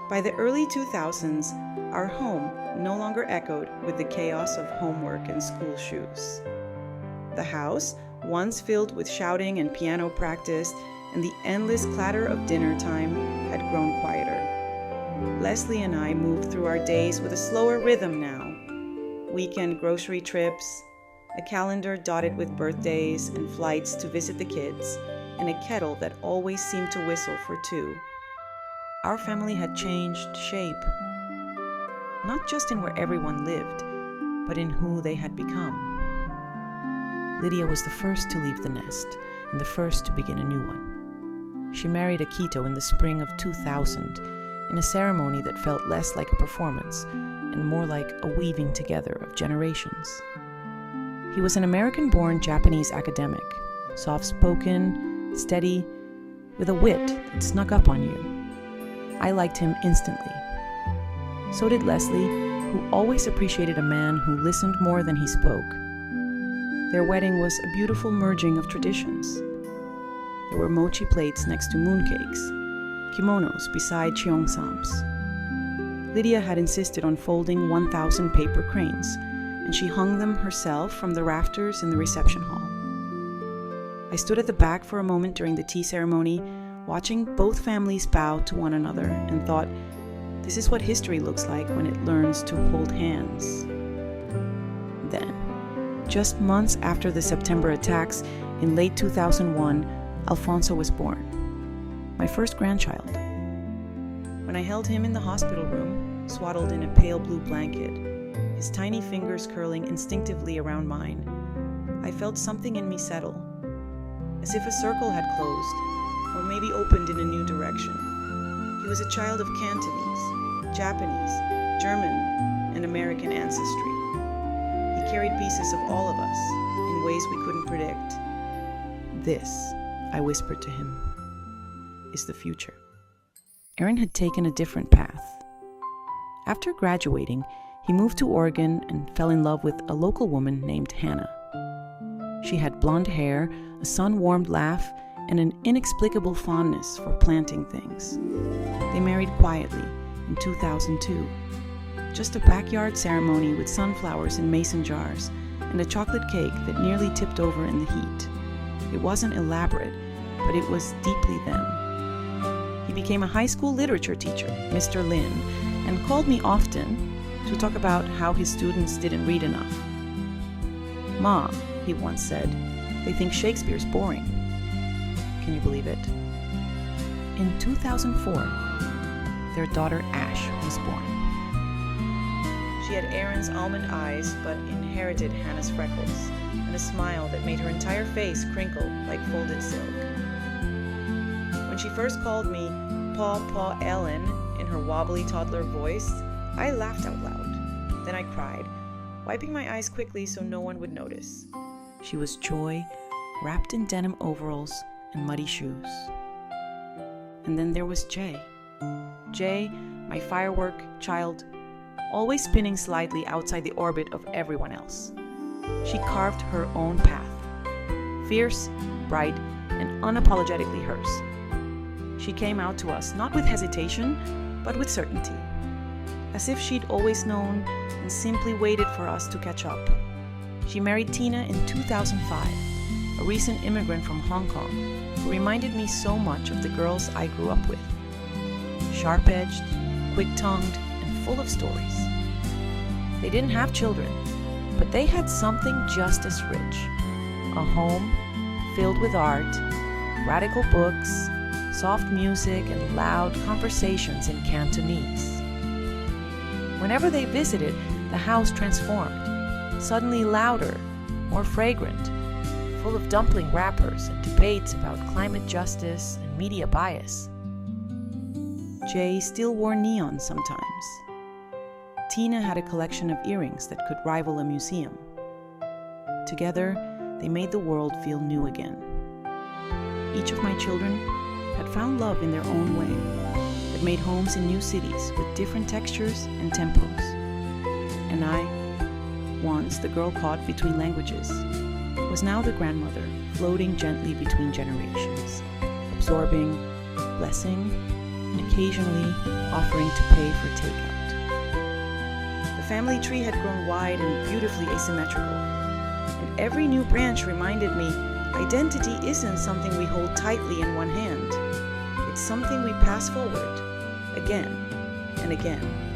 By the early 2000s, our home no longer echoed with the chaos of homework and school shoes. The house, once filled with shouting and piano practice and the endless clatter of dinner time, had grown quieter. Leslie and I moved through our days with a slower rhythm now. Weekend grocery trips, a calendar dotted with birthdays and flights to visit the kids, and a kettle that always seemed to whistle for two. Our family had changed shape, not just in where everyone lived, but in who they had become. Lydia was the first to leave the nest and the first to begin a new one. She married Akito in the spring of 2000 in a ceremony that felt less like a performance and more like a weaving together of generations. He was an American-born Japanese academic, soft-spoken, steady, with a wit that snuck up on you. I liked him instantly. So did Leslie, who always appreciated a man who listened more than he spoke. Their wedding was a beautiful merging of traditions. There were mochi plates next to mooncakes, kimonos beside cheongsams. Lydia had insisted on folding 1,000 paper cranes, and she hung them herself from the rafters in the reception hall. I stood at the back for a moment during the tea ceremony, watching both families bow to one another, and thought, this is what history looks like when it learns to hold hands. Then, just months after the September attacks, in late 2001, Alfonso was born, my first grandchild. When I held him in the hospital room, swaddled in a pale blue blanket, his tiny fingers curling instinctively around mine, I felt something in me settle, as if a circle had closed, or maybe opened in a new direction. He was a child of Cantonese, Japanese, German, and American ancestry. He carried pieces of all of us in ways we couldn't predict. This, I whispered to him, is the future. Aaron had taken a different path. After graduating, he moved to Oregon and fell in love with a local woman named Hannah. She had blonde hair, a sun-warmed laugh, and an inexplicable fondness for planting things. They married quietly in 2002. Just a backyard ceremony with sunflowers in mason jars and a chocolate cake that nearly tipped over in the heat. It wasn't elaborate, but it was deeply them. He became a high school literature teacher, Mr. Lin, and called me often to talk about how his students didn't read enough. "Ma," he once said, "they think Shakespeare's boring." Can you believe it? In 2004, their daughter Ash was born. She had Aaron's almond eyes, but inherited Hannah's freckles, and a smile that made her entire face crinkle like folded silk. When she first called me Paw Ellen in her wobbly toddler voice, I laughed out loud. Then I cried, wiping my eyes quickly so no one would notice. She was joy, wrapped in denim overalls and muddy shoes. And then there was Jay. Jay, my firework child, always spinning slightly outside the orbit of everyone else. She carved her own path, fierce, bright, and unapologetically hers. She came out to us not with hesitation, but with certainty, as if she'd always known and simply waited for us to catch up. She married Tina in 2005, a recent immigrant from Hong Kong who reminded me so much of the girls I grew up with. Sharp-edged, quick-tongued, and full of stories. They didn't have children, but they had something just as rich. A home filled with art, radical books, soft music, and loud conversations in Cantonese. Whenever they visited, the house transformed, suddenly louder, more fragrant, full of dumpling wrappers and debates about climate justice and media bias. Jay still wore neon sometimes. Tina had a collection of earrings that could rival a museum. Together, they made the world feel new again. Each of my children had found love in their own way, that made homes in new cities with different textures and tempos. And I, once the girl caught between languages, was now the grandmother floating gently between generations, absorbing, blessing, and occasionally offering to pay for takeout. The family tree had grown wide and beautifully asymmetrical, and every new branch reminded me identity isn't something we hold tightly in one hand. It's something we pass forward again and again.